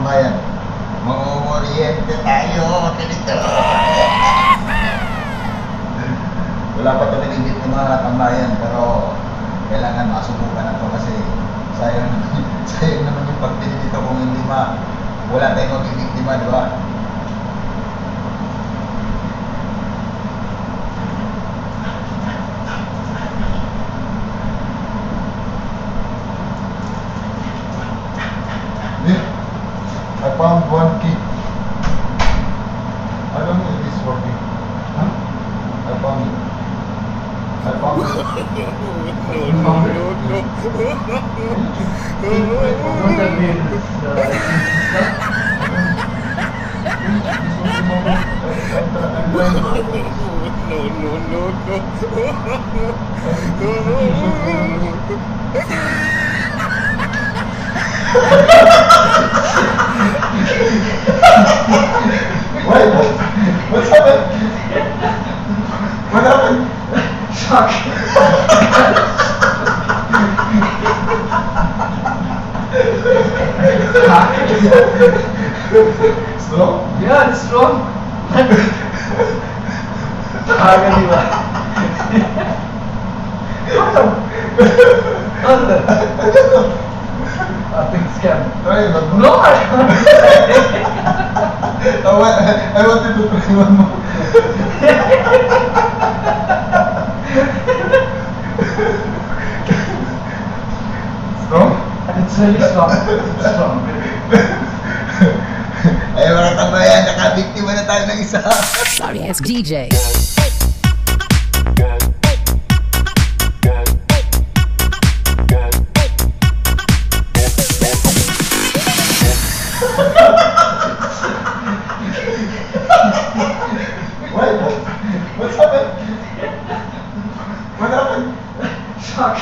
kabayan. Mag-oriente tayo, ganito. Wala pa ito nilingit ng mga tambayan, pero kailangan masubukan na ito kasi sayang naman yung pagpili dito kung hindi wala tayong magigiktima, di ba? I found one key. I don't know if this is working. Huh? I found it. I found it. Don't tell me Wait, what's happened? What happened? Shock. Strong? Yeah, it's strong. Kaga di ba? Ano? Big scam. Try it, but No! I wanted to try one more. Strong? It's really strong. It's strong. Ay mga tambayan, nakabiktima na tayo ng isa. Sorry, it's DJ. Wait, what's happened? What happened? Shock.